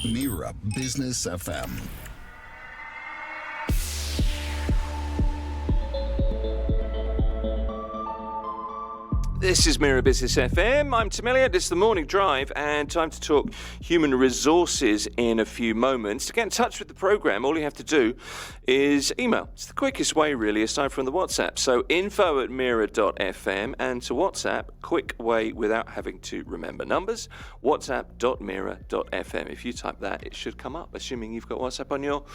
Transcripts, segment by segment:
Mira Business FM. This is Mira Business FM. I'm Tim Elliott. This is the Morning Drive, and time to talk human resources in a few moments. To get in touch with the programme, all you have to do is email. It's the quickest way, really, aside from the WhatsApp. So info@mira.fm, and to WhatsApp, quick way without having to remember numbers, whatsapp.mira.fm. If you type that, it should come up, assuming you've got WhatsApp on your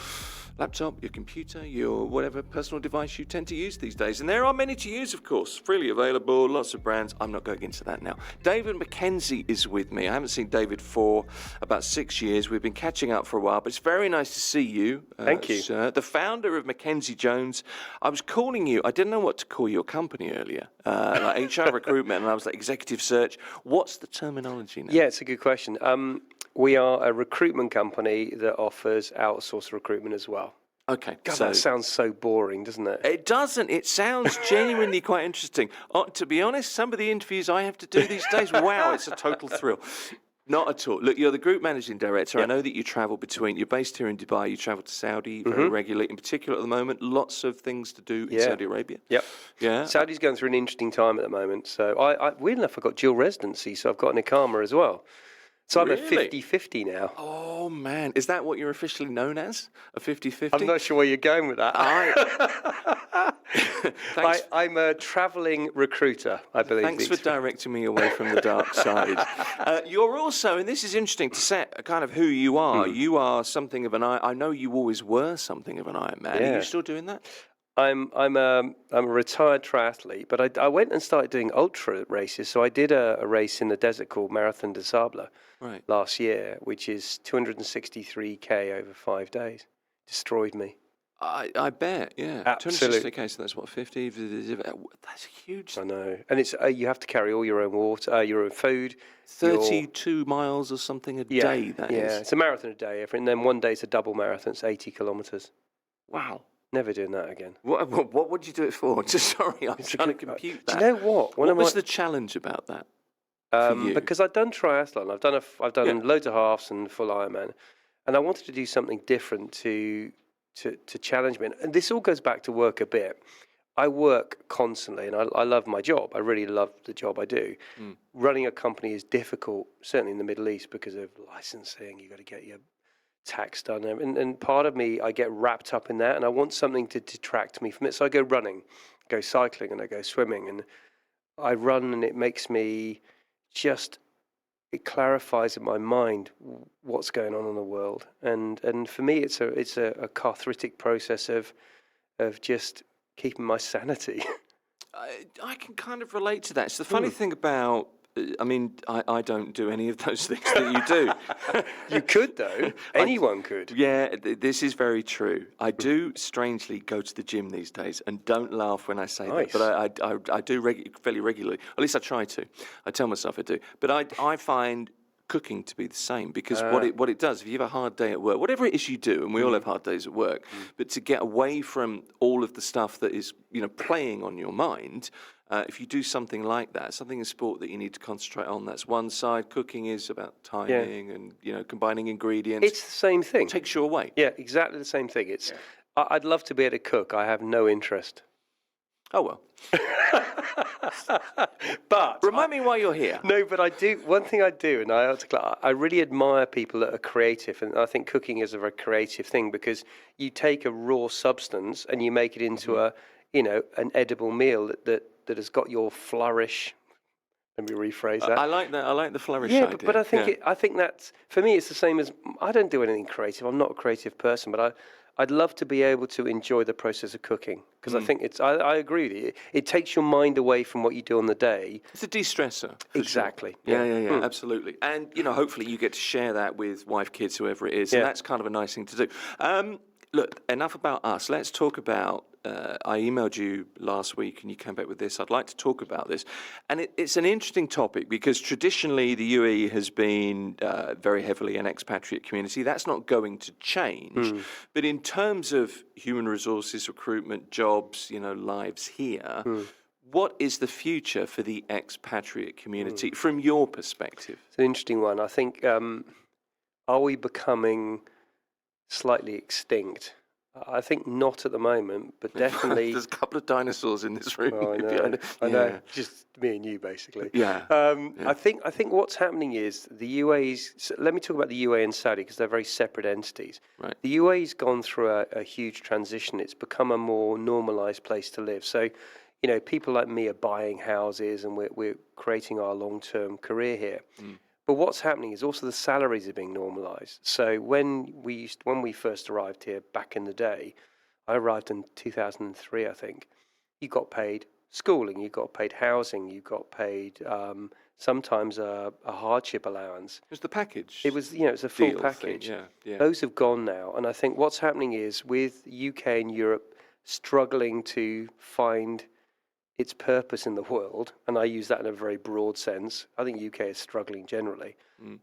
laptop, your computer, your whatever personal device you tend to use these days. And there are many to use, of course, freely available, lots of brands. I'm not going into that now. David Mackenzie is with me. I haven't seen David for about 6 years. We've been catching up for a while, but it's very nice to see you. Thank you. Sir. The founder of Mackenzie Jones. I was calling you, I didn't know what to call your company earlier, like HR recruitment, and I was like executive search. What's the terminology now? Yeah, it's a good question. We are a recruitment company that offers outsourced recruitment as well. Okay. God, that sounds so boring, doesn't it? It doesn't. It sounds genuinely quite interesting. To be honest, some of the interviews I have to do these days, wow, it's a total thrill. Not at all. Look, you're the group managing director. Yep. I know that you travel between, you're based here in Dubai, you travel to Saudi very regularly, in particular at the moment, lots of things to do in Saudi Arabia. Yep. Yeah. Saudi's going through an interesting time at the moment. So weird enough, I've got dual residency, so I've got an Iqama as well. So I'm a 50-50 now. Oh, man. Is that what you're officially known as? A 50-50? I'm not sure where you're going with that. I'm a travelling recruiter, I believe. Thanks for directing me away from the dark side. You're also, and this is interesting to set kind of who you are. You are something of an I know you always were something of an Iron Man. Yeah. Are you still doing that? I'm a retired triathlete, but I went and started doing ultra races. So I did a race in the desert called Marathon des Sables last year, which is 263k over 5 days. Destroyed me. I bet, yeah. Absolutely. 260k, so that's what, 50? That's huge. I know. And it's you have to carry all your own water, your own food. 32 miles or something a day, that is. Yeah, it's a marathon a day. And then one day it's a double marathon. It's 80 kilometres. Wow. Never doing that again. What would you do it for? Just sorry, I'm trying to compute that. Do you know what? What was the challenge about that for you? Because I've done triathlon. I've done loads of halves and full Ironman, and I wanted to do something different to challenge me. And this all goes back to work a bit. I work constantly, and I love my job. I really love the job I do. Running a company is difficult, certainly in the Middle East, because of licensing. You've got to get your tax done, and part of me, I get wrapped up in that, and I want something to detract me from it. So I go running, go cycling, and I go swimming, and I run, and it makes me it clarifies in my mind what's going on in the world, and for me, it's a cathartic process of just keeping my sanity. I can kind of relate to that. It's the funny thing about. I mean, I don't do any of those things that you do. You could, though. Anyone could. Yeah, this is very true. I do, strangely, go to the gym these days, and don't laugh when I say that, but I do fairly regularly. At least I try to. I tell myself I do. But I find cooking to be the same, because what it does, if you have a hard day at work, whatever it is you do, and we all have hard days at work, but to get away from all of the stuff that is, playing on your mind, if you do something like that, something in sport that you need to concentrate on, that's one side. Cooking is about timing and, combining ingredients. It's the same thing. It takes you away. Yeah, exactly the same thing. I'd love to be able to cook. I have no interest. Oh, well. But remind me why you're here. No, but I do. One thing I do, and I really admire people that are creative, and I think cooking is a very creative thing, because you take a raw substance and you make it into an edible meal that has got your flourish. Let me rephrase that. I like that. I like the flourish idea. Yeah, but I think that's, for me, it's the same as, I don't do anything creative. I'm not a creative person, but I'd love to be able to enjoy the process of cooking, because I think I agree with you. It takes your mind away from what you do on the day. It's a de-stressor. Exactly. Sure. Yeah, absolutely. And, hopefully you get to share that with wife, kids, whoever it is. And that's kind of a nice thing to do. Look, enough about us. Let's talk about, I emailed you last week and you came back with this. I'd like to talk about this. And it's an interesting topic, because traditionally the UAE has been very heavily an expatriate community. That's not going to change. But in terms of human resources, recruitment, jobs, lives here, what is the future for the expatriate community from your perspective? It's an interesting one. I think are we becoming slightly extinct? I think not at the moment, but definitely. There's a couple of dinosaurs in this room. Oh, I know. Just me and you, basically. Yeah. I think what's happening is the UAE's. So let me talk about the UAE and Saudi because they're very separate entities. Right. The UAE's gone through a huge transition. It's become a more normalised place to live. So, people like me are buying houses, and we're creating our long-term career here. But what's happening is also the salaries are being normalised. So when we first arrived here back in the day, I arrived in 2003, I think. You got paid schooling, you got paid housing, you got paid sometimes a hardship allowance. It was the package. It was it's a full package. Yeah. Those have gone now, and I think what's happening is with UK and Europe struggling to find its purpose in the world, and I use that in a very broad sense. I think UK is struggling generally.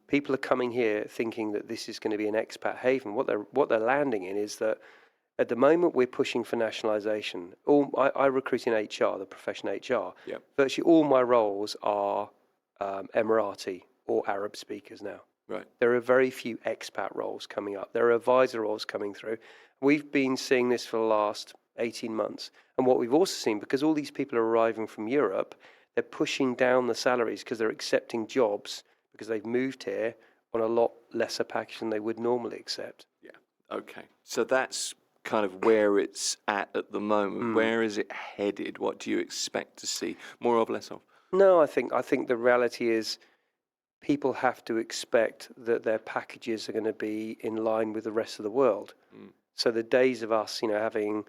People are coming here thinking that this is going to be an expat haven. What they're landing in is that at the moment we're pushing for nationalisation. I recruit in HR, the profession HR. Yep. Virtually all my roles are Emirati or Arab speakers now. Right. There are very few expat roles coming up. There are advisor roles coming through. We've been seeing this for the last 18 months. And what we've also seen, because all these people are arriving from Europe, they're pushing down the salaries because they're accepting jobs because they've moved here on a lot lesser package than they would normally accept. Yeah. Okay. So that's kind of where it's at the moment. Where is it headed? What do you expect to see? More of, less of? No, I think the reality is people have to expect that their packages are going to be in line with the rest of the world. So the days of us, having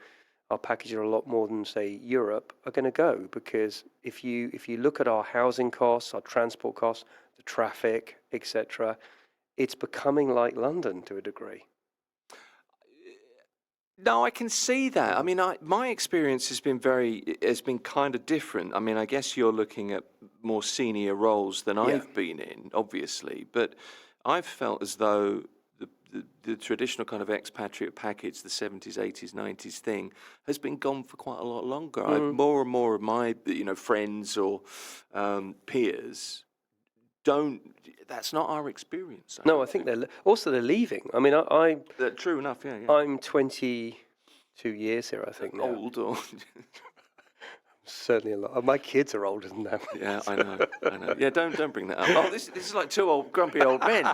our packages are a lot more than, say, Europe, are going to go, because if you look at our housing costs, our transport costs, the traffic, etc., it's becoming like London to a degree. No, I can see that. I mean, my experience has been kind of different. I mean, I guess you're looking at more senior roles than I've been in, obviously, but I've felt as though the traditional kind of expatriate package, the 70s, 80s, 90s thing, has been gone for quite a lot longer. More and more of my friends or peers that's not our experience. I think they're leaving. I mean, true enough, yeah. I'm 22 years here, I think, now. Old or... Certainly a lot. My kids are older than that. Yeah, I know. Yeah, don't bring that up. Oh, this is like two grumpy old men.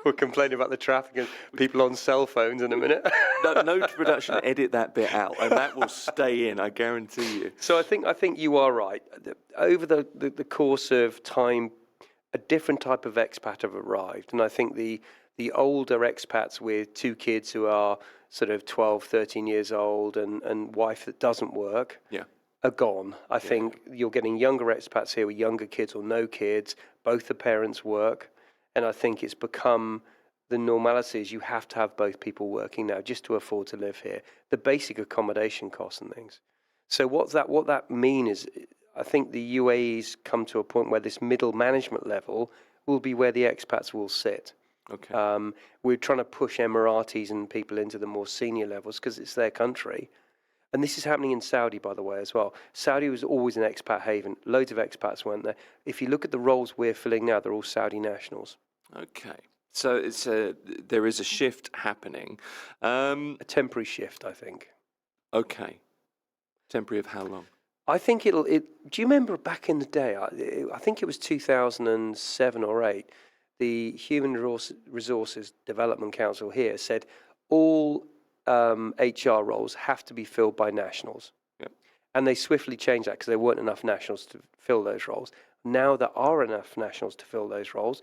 We're complaining about the traffic and people on cell phones in a minute. No production, edit that bit out, and that will stay in, I guarantee you. So I think you are right. Over the course of time, a different type of expat have arrived, and I think the older expats with two kids who are sort of 12, 13 years old and wife that doesn't work are gone. I think you're getting younger expats here with younger kids or no kids. Both the parents work, and I think it's become the normality is you have to have both people working now just to afford to live here. The basic accommodation costs and things. So what that mean is, I think the UAE's come to a point where this middle management level will be where the expats will sit. Okay. We're trying to push Emiratis and people into the more senior levels because it's their country. And this is happening in Saudi, by the way, as well. Saudi was always an expat haven. Loads of expats went there. If you look at the roles we're filling now, they're all Saudi nationals. Okay. So there is a shift happening. A temporary shift, I think. Okay. Temporary of how long? I think do you remember back in the day, I think it was 2007 or 8, the Human Resources Development Council here said all HR roles have to be filled by nationals. Yep. And they swiftly changed that because there weren't enough nationals to fill those roles. Now there are enough nationals to fill those roles,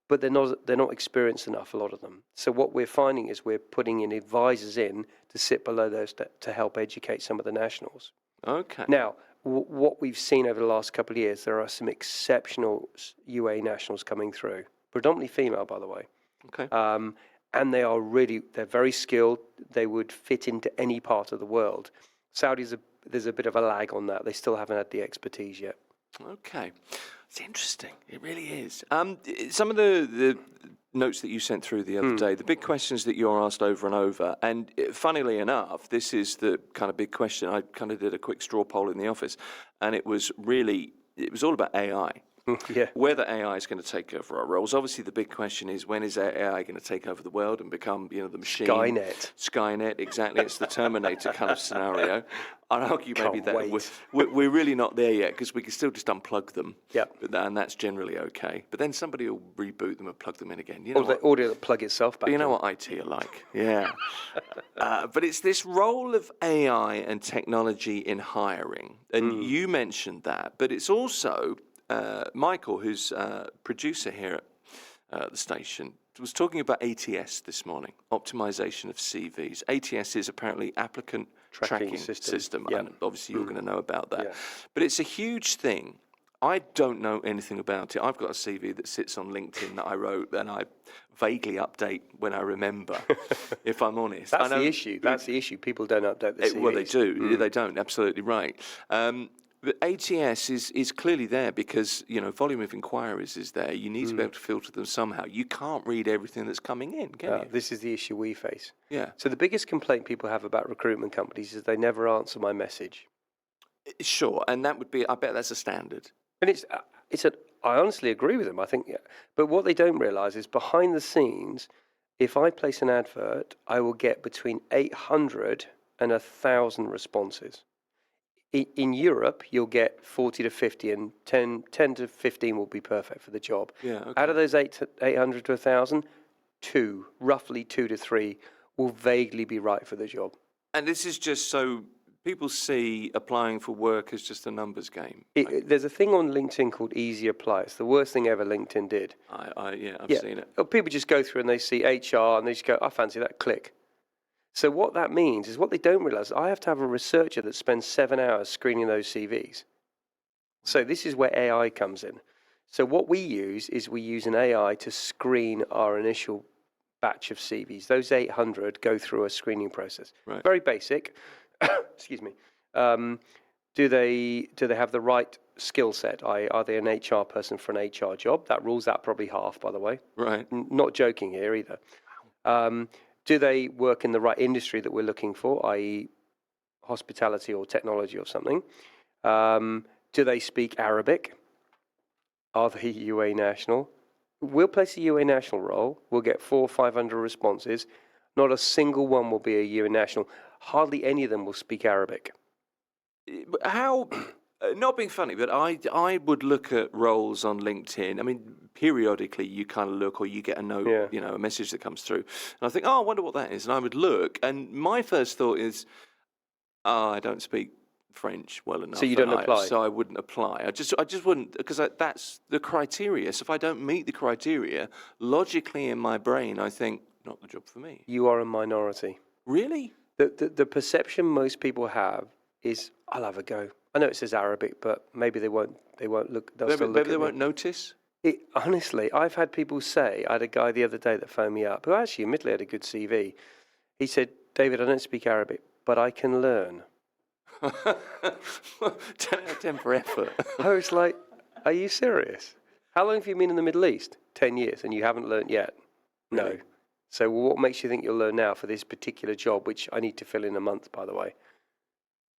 but they're not experienced enough, a lot of them. So what we're finding is we're putting in advisors in to sit below those to help educate some of the nationals. Okay. Now, what we've seen over the last couple of years, there are some exceptional UAE nationals coming through, predominantly female, by the way. Okay. And they're very skilled. They would fit into any part of the world. Saudis, there's a bit of a lag on that. They still haven't had the expertise yet. Okay. It's interesting. It really is. Some of the notes that you sent through the other day, the big questions that you're asked over and over, and funnily enough, this is the kind of big question. I kind of did a quick straw poll in the office, and it was all about AI. Yeah. Whether AI is going to take over our roles. Obviously, the big question is, when is AI going to take over the world and become, the machine? Skynet, exactly. It's the Terminator kind of scenario. I'd argue maybe that we're really not there yet, because we can still just unplug them. Yep. And that's generally okay. But then somebody will reboot them and plug them in again. Or the audio will plug itself back. You know what IT are like. Yeah. But it's this role of AI and technology in hiring. And you mentioned that. But it's also Michael, who's a producer here at the station, was talking about ATS this morning, optimization of CVs. ATS is apparently applicant tracking system. Yeah. And obviously you're going to know about that. Yeah. But it's a huge thing. I don't know anything about it. I've got a CV that sits on LinkedIn that I wrote, and I vaguely update when I remember, if I'm honest. That's the issue. That's the issue. People don't update the CVs. Well, they do. They don't. Absolutely right. But ATS is clearly there because, volume of inquiries is there. You need to be able to filter them somehow. You can't read everything that's coming in, can you? This is the issue we face. Yeah. So the biggest complaint people have about recruitment companies is they never answer my message. Sure, and that would be, I bet that's a standard. And I honestly agree with them. I think, but what they don't realise is behind the scenes, if I place an advert, I will get between 800 and 1,000 responses. In Europe, you'll get 40 to 50, and 10 to 15 will be perfect for the job. Yeah. Okay. Out of those 800 to 1,000, roughly 2 to 3, will vaguely be right for the job. And this is just so people see applying for work as just a numbers game. There's a thing on LinkedIn called Easy Apply. It's the worst thing ever LinkedIn did. I've seen it. People just go through and they see HR and they just go, I fancy that, click. So what that means is, what they don't realise, I have to have a researcher that spends 7 hours screening those CVs. So this is where AI comes in. So what we use is an AI to screen our initial batch of CVs. Those 800 go through a screening process. Right. Very basic. Excuse me. Do they have the right skill set? Are they an HR person for an HR job? That rules out probably half, by the way. Right. Not joking here either. Do they work in the right industry that we're looking for, i.e. hospitality or technology or something? Do they speak Arabic? Are they UAE national? We'll place a UAE national role. We'll get 400 or 500 responses. Not a single one will be a UAE national. Hardly any of them will speak Arabic. How, not being funny, but I would look at roles on LinkedIn. I mean, periodically you kind of look, or you get a note, a message that comes through. And I think, I wonder what that is. And I would look. And my first thought is, I don't speak French well enough. So you don't apply? So I wouldn't apply. I just wouldn't, because that's the criteria. So if I don't meet the criteria, logically in my brain, I think, not the job for me. You are a minority. Really? The perception most people have is, I'll have a go. I know it says Arabic, but maybe they won't look. Maybe they won't notice. Honestly, I've had people say, I had a guy the other day that phoned me up who actually admittedly had a good CV. He said, David, I don't speak Arabic, but I can learn. 10 out of 10 for effort. I was like, are you serious? How long have you been in the Middle East? 10 years, and you haven't learned yet? No. Really? So what makes you think you'll learn now for this particular job, which I need to fill in a month, by the way?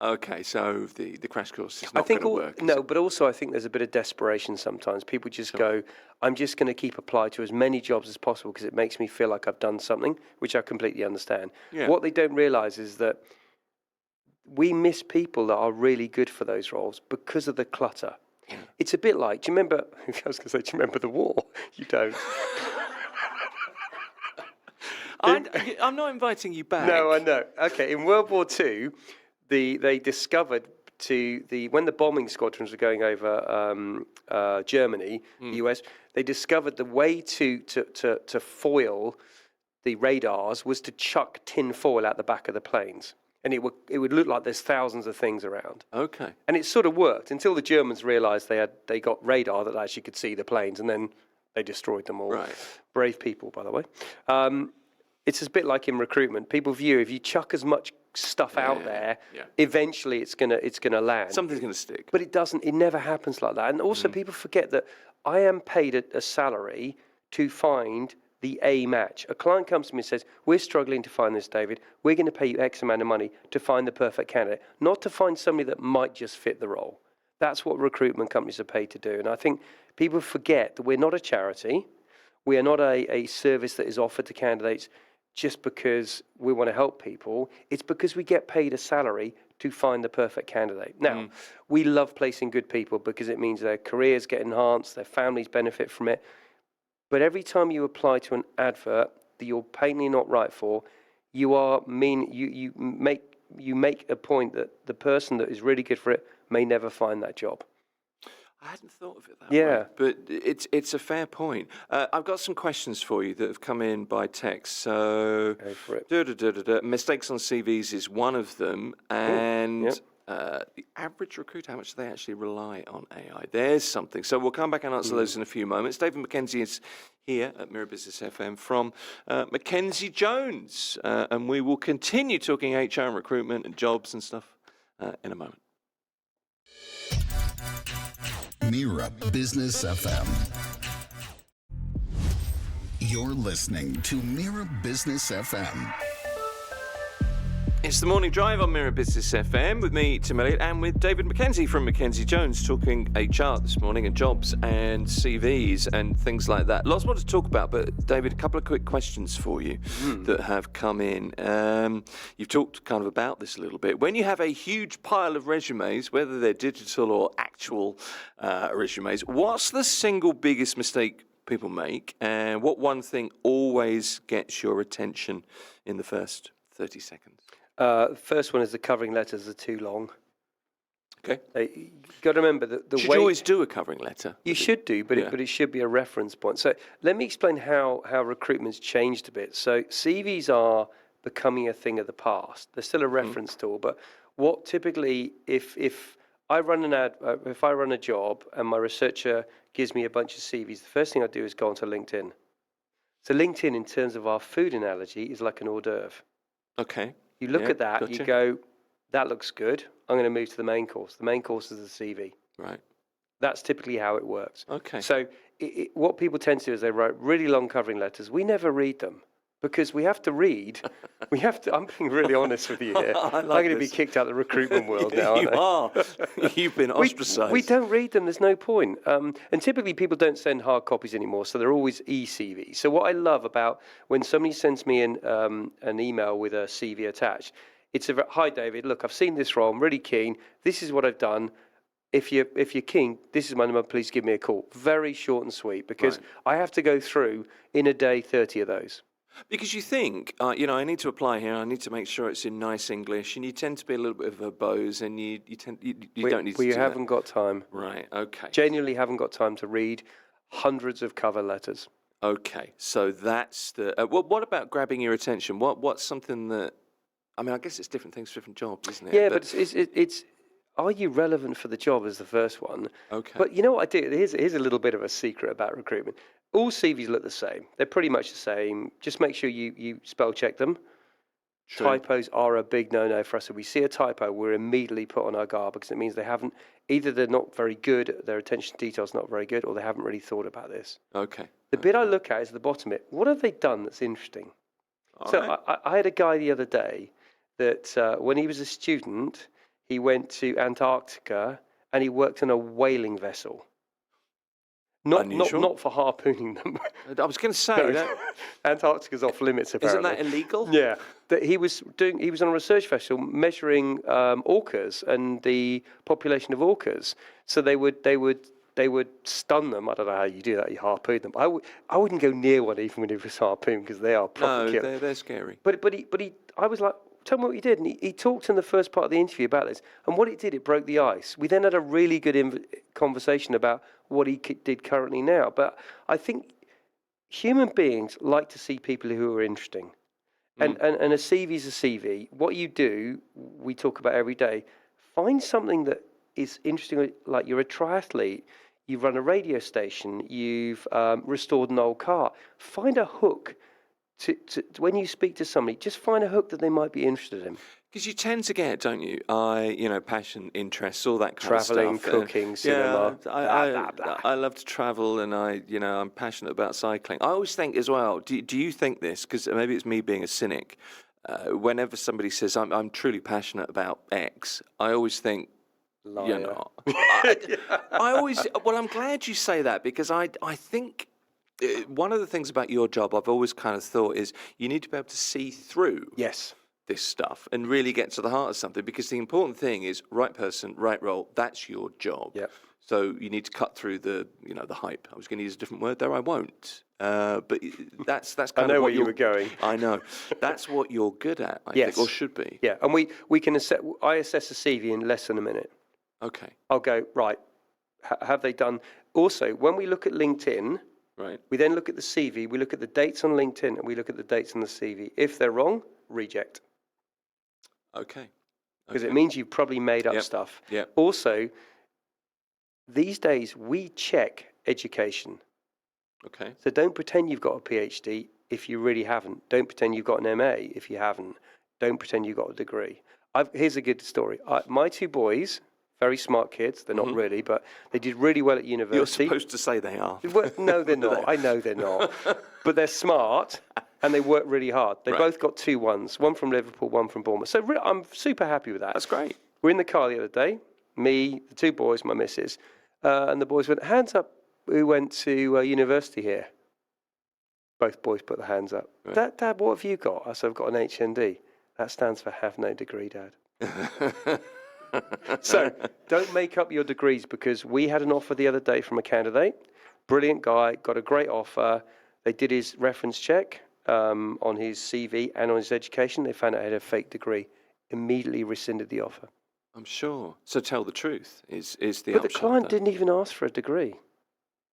Okay, so the crash course is not going to work. No, but also I think there's a bit of desperation sometimes. People just go, I'm just going to keep applying to as many jobs as possible because it makes me feel like I've done something, which I completely understand. Yeah. What they don't realise is that we miss people that are really good for those roles because of the clutter. Yeah. It's a bit like, do you remember, I was going to say, do you remember the war? You don't. I'm not inviting you back. No, I know. Okay, in World War II, they discovered when the bombing squadrons were going over Germany, the US, they discovered the way to foil the radars was to chuck tin foil out the back of the planes. And it would look like there's thousands of things around. Okay. And it sort of worked until the Germans realised they got radar that actually could see the planes, and then they destroyed them all. Right. Brave people, by the way. It's a bit like in recruitment. People view if you chuck as much stuff out there, eventually it's gonna land. Something's gonna stick. But it doesn't. It never happens like that. And also, people forget that I am paid a salary to find the A match. A client comes to me and says, we're struggling to find this, David. We're going to pay you X amount of money to find the perfect candidate, not to find somebody that might just fit the role. That's what recruitment companies are paid to do. And I think people forget that we're not a charity. We are not a service that is offered to candidates just because we want to help people. It's because we get paid a salary to find the perfect candidate. Now, we love placing good people because it means their careers get enhanced, their families benefit from it. But every time you apply to an advert that you're patently not right for, you make a point that the person that is really good for it may never find that job. I hadn't thought of it that way, but it's a fair point. I've got some questions for you that have come in by text. So, Go for it. Mistakes on CVs is one of them, and the average recruiter, how much do they actually rely on AI? There's something. So we'll come back and answer those in a few moments. David Mackenzie is here at Mira Business FM from Mackenzie Jones, and we will continue talking HR and recruitment and jobs and stuff in a moment. Mira Business FM. You're listening to Mira Business FM. It's the morning drive on Mira Business FM with me, Tim Elliott, and with David Mackenzie from Mackenzie Jones, talking HR this morning and jobs and CVs and things like that. Lots more to talk about, but David, a couple of quick questions for you that have come in. You've talked kind of about this a little bit. When you have a huge pile of resumes, whether they're digital or actual resumes, what's the single biggest mistake people make, and what one thing always gets your attention in the first 30 seconds? First one is the covering letters are too long. Okay. You've got to remember that the should way... you always do a covering letter? You should do, but it should be a reference point. So let me explain how recruitment's changed a bit. So CVs are becoming a thing of the past. They're still a reference tool, but what typically, if I run if I run a job and my researcher gives me a bunch of CVs, the first thing I do is go onto LinkedIn. So LinkedIn, in terms of our food analogy, is like an hors d'oeuvre. Okay. You look at that, gotcha. you go, that looks good. I'm going to move to the main course. The main course is the CV. Right. That's typically how it works. Okay. So what people tend to do is they write really long covering letters. We never read them because we have to read. I'm being really honest with you here. I'm going to be kicked out of the recruitment world now. You are. You've been ostracised. We don't read them. There's no point. And typically people don't send hard copies anymore, so they're always e-CV. So what I love about when somebody sends me an email with a CV attached, it's hi David, look, I've seen this role. I'm really keen. This is what I've done. If you're keen, this is my number. Please give me a call. Very short and sweet, because I have to go through in a day 30 of those. Because you think, I need to apply here. I need to make sure it's in nice English, and you tend to be a little bit of verbose, and you don't need to. We haven't got time. Right. Okay. Genuinely haven't got time to read hundreds of cover letters. Okay. So that's the. What about grabbing your attention? What's something that? I mean, I guess it's different things for different jobs, isn't it? Yeah, but it's. Are you relevant for the job is the first one. Okay. But you know what I do? Here's a little bit of a secret about recruitment. All CVs look the same. They're pretty much the same. Just make sure you spell check them. True. Typos are a big no-no for us. If we see a typo, we're immediately put on our guard because it means they're not very good, their attention to detail is not very good, or they haven't really thought about this. Okay. The bit I look at is the bottom bit. What have they done that's interesting? I had a guy the other day that when he was a student, he went to Antarctica and he worked on a whaling vessel. Not for harpooning them. I was going to say that Antarctica's off limits. Apparently, isn't that illegal? Yeah, that he was on a research vessel measuring orcas and the population of orcas. So they would stun them. I don't know how you do that. You harpoon them. I wouldn't go near one even when it was harpooned because they are proper killers. They're scary. But he I was like, tell me what you did. And he talked in the first part of the interview about this. And what it did, it broke the ice. We then had a really good conversation about what he did currently now. But I think human beings like to see people who are interesting. And a CV is a CV. What you do, we talk about every day. Find something that is interesting, like you're a triathlete, you've run a radio station, you've restored an old car. Find a hook. To when you speak to somebody, just find a hook that they might be interested in. Because you tend to get, don't you? Passion, interests, all that kind Traveling, of stuff. Cooking, cinema. Yeah, I love to travel, and I'm passionate about cycling. I always think as well. Do you think this? Because maybe it's me being a cynic. Whenever somebody says I'm truly passionate about X, I always think, Liar. You're not. I always. Well, I'm glad you say that because I think one of the things about your job I've always kind of thought is you need to be able to see through. Yes. This stuff and really get to the heart of something, because the important thing is right person, right role. That's your job. Yep. So you need to cut through the hype. I was going to use a different word there. I won't. But that's kind I know of what where you were going. I know. That's what you're good at, I Yes. think, or should be. Yeah, and we can assess. I assess a CV in less than a minute. Okay. I'll go, right, have they done... Also, when we look at LinkedIn, right, we then look at the CV, we look at the dates on LinkedIn, and we look at the dates on the CV. If they're wrong, reject. Okay. Because it means you've probably made up stuff. Yep. Also, these days, we check education. Okay. So don't pretend you've got a PhD if you really haven't. Don't pretend you've got an MA if you haven't. Don't pretend you've got a degree. Here's a good story. My two boys, very smart kids, they're not really, but they did really well at university. You're supposed to say they are. Well, no, they're not. I know they're not. But they're smart and they work really hard. They both got 2-1s, one from Liverpool, one from Bournemouth. So I'm super happy with that. That's great. We're in the car the other day, me, the two boys, my missus, and the boys went, hands up, who went to university here. Both boys put their hands up. Right. Dad, what have you got? I said, I've got an HND. That stands for have no degree, Dad. So don't make up your degrees, because we had an offer the other day from a candidate. Brilliant guy, got a great offer. They did his reference check on his CV and on his education. They found out he had a fake degree. Immediately rescinded the offer. I'm sure. So tell the truth is the But the client didn't even ask for a degree.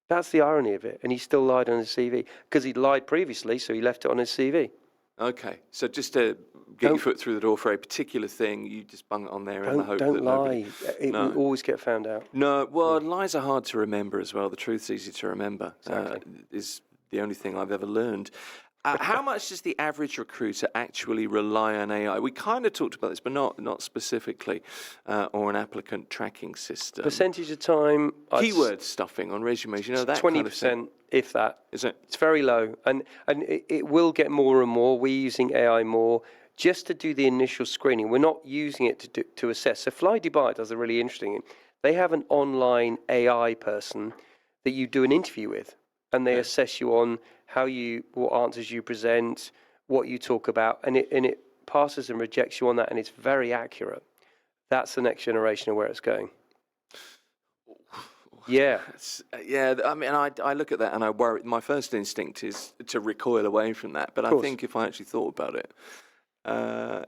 That's the irony of it. And he still lied on his CV because he'd lied previously, so he left it on his CV. Okay, so just to get your foot through the door for a particular thing, you just bung it on there in the hope that Don't lie. nobody... It will always get found out. No, well, lies are hard to remember as well. The truth's easy to remember. Exactly. Is the only thing I've ever learned. How much does the average recruiter actually rely on AI? We kind of talked about this, but not specifically, or an applicant tracking system. Percentage of time... Keyword stuffing on resumes, you know, that 20%, kind of thing. if that. Is it? It's very low. And it will get more and more. We're using AI more just to do the initial screening. We're not using it to assess. So Fly Dubai does a really interesting thing. They have an online AI person that you do an interview with, and they assess you on what answers you present, what you talk about, and it passes and rejects you on that, and it's very accurate. That's the next generation of where it's going. Yeah. Yeah, I mean, I look at that and I worry. My first instinct is to recoil away from that. But I think if I actually thought about it,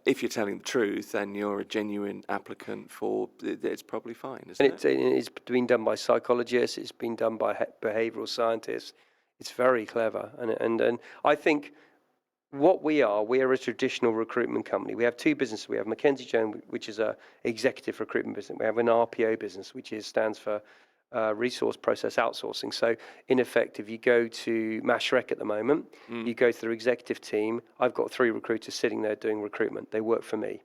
if you're telling the truth and you're a genuine applicant it's probably fine, isn't it? It's been done by psychologists. It's been done by behavioural scientists. It's very clever. And I think we are a traditional recruitment company. We have two businesses. We have Mackenzie Jones, which is a executive recruitment business. We have an RPO business, which stands for resource process outsourcing. So in effect, if you go to Mashrek at the moment, you go to their executive team. I've got 3 recruiters sitting there doing recruitment. They work for me.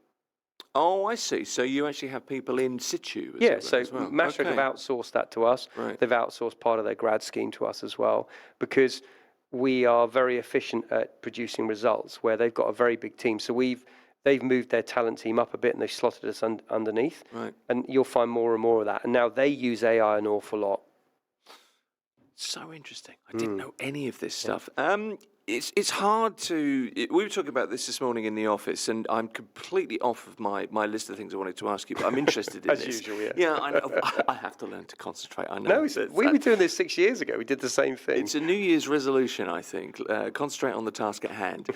Oh, I see. So you actually have people in situ as well? Mashrek have outsourced that to us. Right. They've outsourced part of their grad scheme to us as well, because we are very efficient at producing results where they've got a very big team. So they've moved their talent team up a bit and they've slotted us underneath. Right. And you'll find more and more of that. And now they use AI an awful lot. So interesting. I didn't know any of this stuff. It's hard to... We were talking about this morning in the office, and I'm completely off of my list of things I wanted to ask you, but I'm interested in As this. usual, yeah. Yeah, I know. I have to learn to concentrate. I know. No, we were doing this 6 years ago. We did the same thing. It's a New Year's resolution, I think. Concentrate on the task at hand.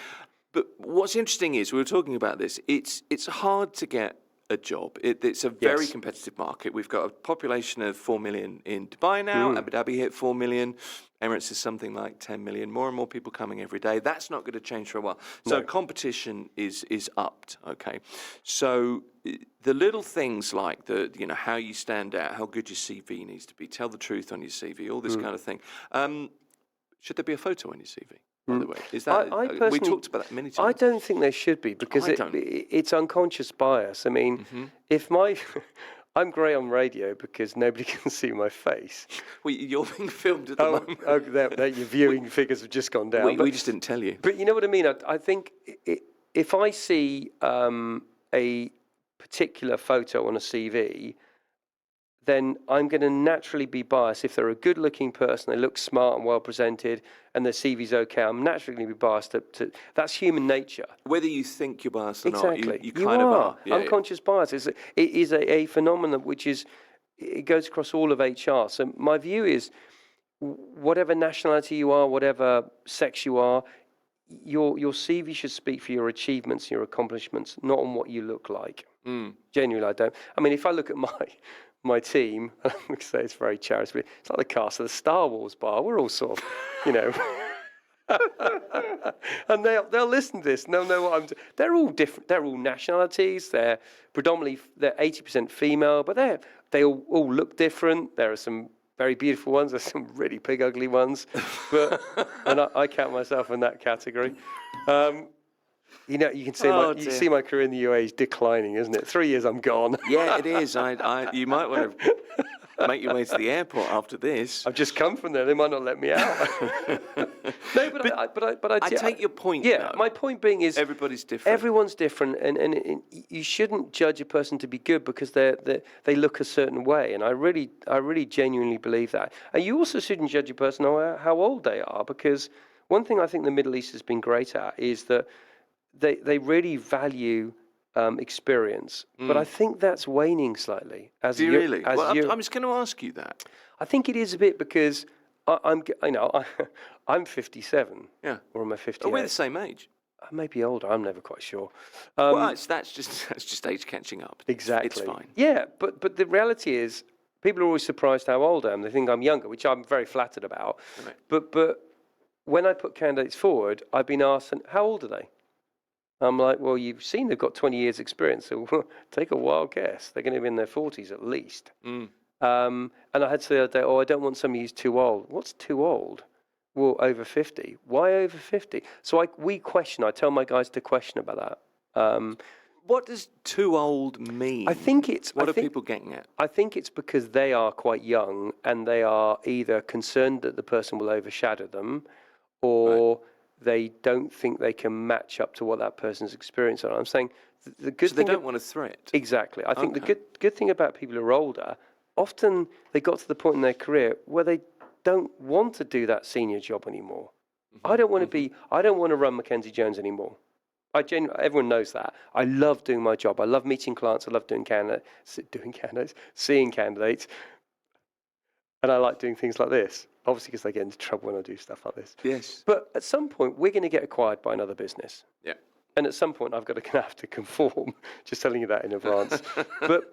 But what's interesting is, we were talking about this, it's hard to get a job. It's a very competitive market. We've got a population of 4 million in Dubai now. Abu Dhabi hit 4 million. Emirates is something like 10 million. More and more people coming every day. That's not going to change for a while. So competition is upped. Okay. So the little things like how you stand out, how good your CV needs to be, tell the truth on your CV, all this kind of thing. Should there be a photo on your CV? By the way, is that I personally, we talked about that many times? I don't think there should be, because it's unconscious bias. I mean, if I'm great on radio because nobody can see my face. Well, you're being filmed at the moment. Your viewing figures have just gone down. We just didn't tell you. But you know what I mean? I think if I see a particular photo on a CV, then I'm going to naturally be biased. If they're a good-looking person, they look smart and well-presented, and their CV's okay, I'm naturally going to be biased to that's human nature. Whether you think you're biased or Exactly. not, you kind of are. Yeah, unconscious bias it is a phenomenon which it goes across all of HR. So my view is, whatever nationality you are, whatever sex you are, your CV should speak for your achievements, your accomplishments, not on what you look like. Genuinely, I don't. I mean, if I look at my team, I'm going to say it's very charitable. It's like the cast of the Star Wars bar. We're all sort of, and they'll listen to this and they'll know what I'm doing. They're all different. They're all nationalities. They're 80% female, but they all look different. There are some very beautiful ones. There's some really pig ugly ones, and I count myself in that category. You can see my career in the UAE is declining, isn't it? 3 years, I'm gone. Yeah, it is. You might want to make your way to the airport after this. I've just come from there. They might not let me out. No, but I take your point. Yeah, though. my point being is everybody's different. Everyone's different, and you shouldn't judge a person to be good because they look a certain way. And I really genuinely believe that. And you also shouldn't judge a person on how old they are, because one thing I think the Middle East has been great at is that they really value experience, but I think that's waning slightly. Do you really? I'm just going to ask you that. I think it is a bit because I'm 57. Yeah. Or am I 58? We're the same age. I may be older. I'm never quite sure. That's just age catching up. Exactly. It's fine. Yeah, but the reality is, people are always surprised how old I am. They think I'm younger, which I'm very flattered about. Right. But when I put candidates forward, I've been asked, how old are they? I'm like, well, you've seen they've got 20 years experience, so take a wild guess. They're going to be in their 40s at least. And I had to say the other day, I don't want somebody who's too old. What's too old? Well, over 50. Why over 50? So I tell my guys to question about that. What does too old mean? What are people getting at? I think it's because they are quite young and they are either concerned that the person will overshadow them, or they don't think they can match up to what that person's experience are. I'm saying the good thing. They don't want a threat. Exactly. I think the good thing about people who are older, often they got to the point in their career where they don't want to do that senior job anymore. I don't want to run Mackenzie Jones anymore. Everyone knows that. I love doing my job. I love meeting clients. I love seeing candidates. And I like doing things like this. Obviously, because they get into trouble when I do stuff like this. Yes. But at some point, we're going to get acquired by another business. Yeah. And at some point, I'm going to have to conform. Just telling you that in advance. But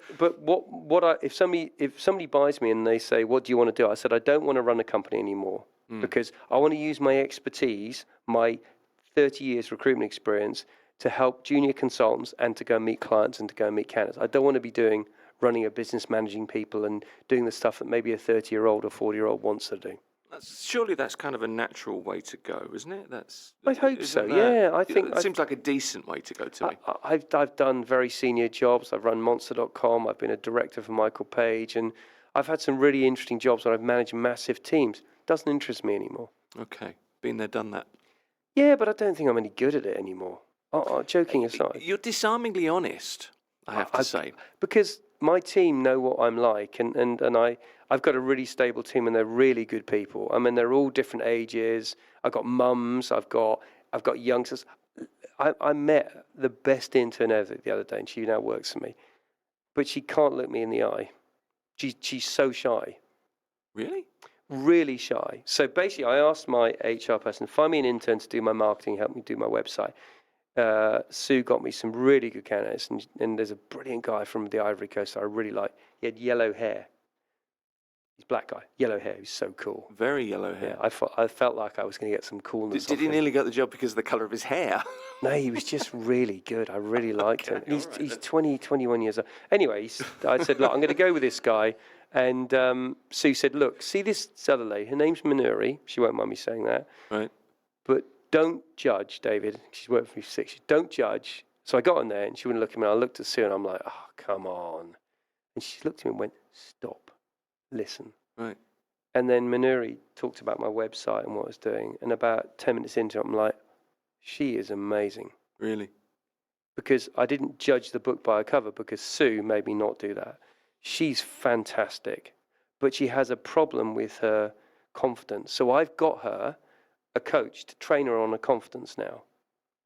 if somebody buys me and they say, "What do you want to do?" I said, "I don't want to run a company anymore because I want to use my expertise, my 30 years recruitment experience, to help junior consultants and to go meet clients and to go meet candidates. I don't want to be running a business, managing people, and doing the stuff that maybe a 30-year-old or 40-year-old wants to do." Surely that's kind of a natural way to go, isn't it? I hope so. Yeah, I think it seems like a decent way to go to me. I've done very senior jobs. I've run Monster.com. I've been a director for Michael Page, and I've had some really interesting jobs where I've managed massive teams. Doesn't interest me anymore. Okay, been there, done that. Yeah, but I don't think I'm any good at it anymore. Joking aside, you're disarmingly honest, I have to say, because my team know what I'm like, and I've got a really stable team, and they're really good people. I mean, they're all different ages. I've got mums. I've got youngsters. I met the best intern ever the other day, and she now works for me, but she can't look me in the eye. She's so shy. Really? Really shy. So basically, I asked my HR person, find me an intern to do my marketing, help me do my website. Sue got me some really good candidates, and there's a brilliant guy from the Ivory Coast I really like. He had yellow hair. He's a black guy, yellow hair. He's so cool. Very yellow hair. Yeah, I felt like I was going to get some coolness. Did he nearly get the job because of the colour of his hair? No, he was just really good. I really liked him. He's 21 years old. Anyway, I said, look, I'm going to go with this guy. And Sue said, look, see this other lady. Her name's Manuri. She won't mind me saying that. Right. But don't judge, David. She's worked for me for 6 years. Don't judge. So I got in there, and she wouldn't look at me. I looked at Sue, and I'm like, oh, come on. And she looked at me and went, stop. Listen. Right. And then Manuri talked about my website and what I was doing. And about 10 minutes into it, I'm like, she is amazing. Really? Because I didn't judge the book by a cover, because Sue made me not do that. she's fantastic, but she has a problem with her confidence. So I've got her a coach to train her on her confidence now,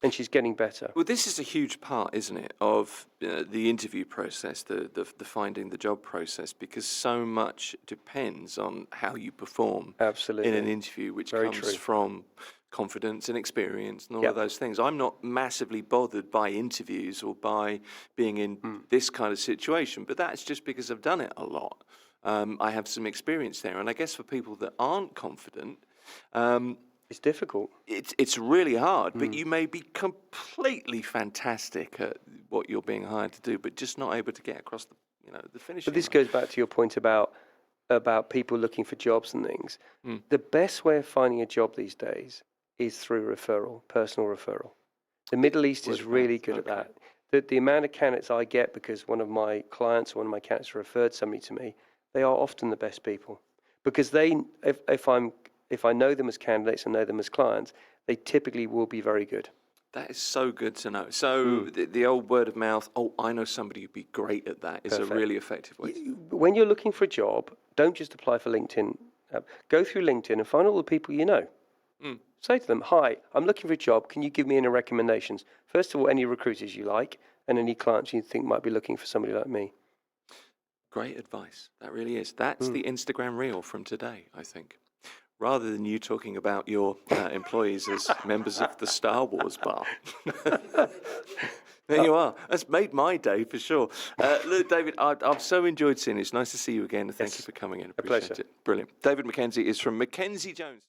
and she's getting better. Well, this is a huge part, isn't it, of the interview process, the finding the job process, because so much depends on how you perform Absolutely. in an interview, which Very comes true. from confidence and experience and all Yep. of those things. I'm not massively bothered by interviews or by being in this kind of situation, but that's just because I've done it a lot. I have some experience there, and I guess for people that aren't confident, It's difficult. it's really hard, but you may be completely fantastic at what you're being hired to do, but just not able to get across the finishing But this line. goes back to your point about people looking for jobs and things. The best way of finding a job these days is through referral, personal referral. The Middle East is really good at that. The amount of candidates I get because one of my clients or one of my candidates referred somebody to me, they are often the best people. Because if I know them as candidates and know them as clients, they typically will be very good. That is so good to know. So the old word of mouth, I know somebody who'd be great at that, is Perfect. a really effective way. When you're looking for a job, don't just apply for LinkedIn. Go through LinkedIn and find all the people you know. Say to them, hi, I'm looking for a job. Can you give me any recommendations? First of all, any recruiters you like and any clients you think might be looking for somebody like me. Great advice. That really is. That's the Instagram reel from today, I think. Rather than you talking about your employees as members of the Star Wars bar. There you are. That's made my day for sure. Look, David, I've so enjoyed seeing you. It's nice to see you again. Thank you for coming in. Appreciate pleasure. it. Brilliant. David Mackenzie is from Mackenzie Jones.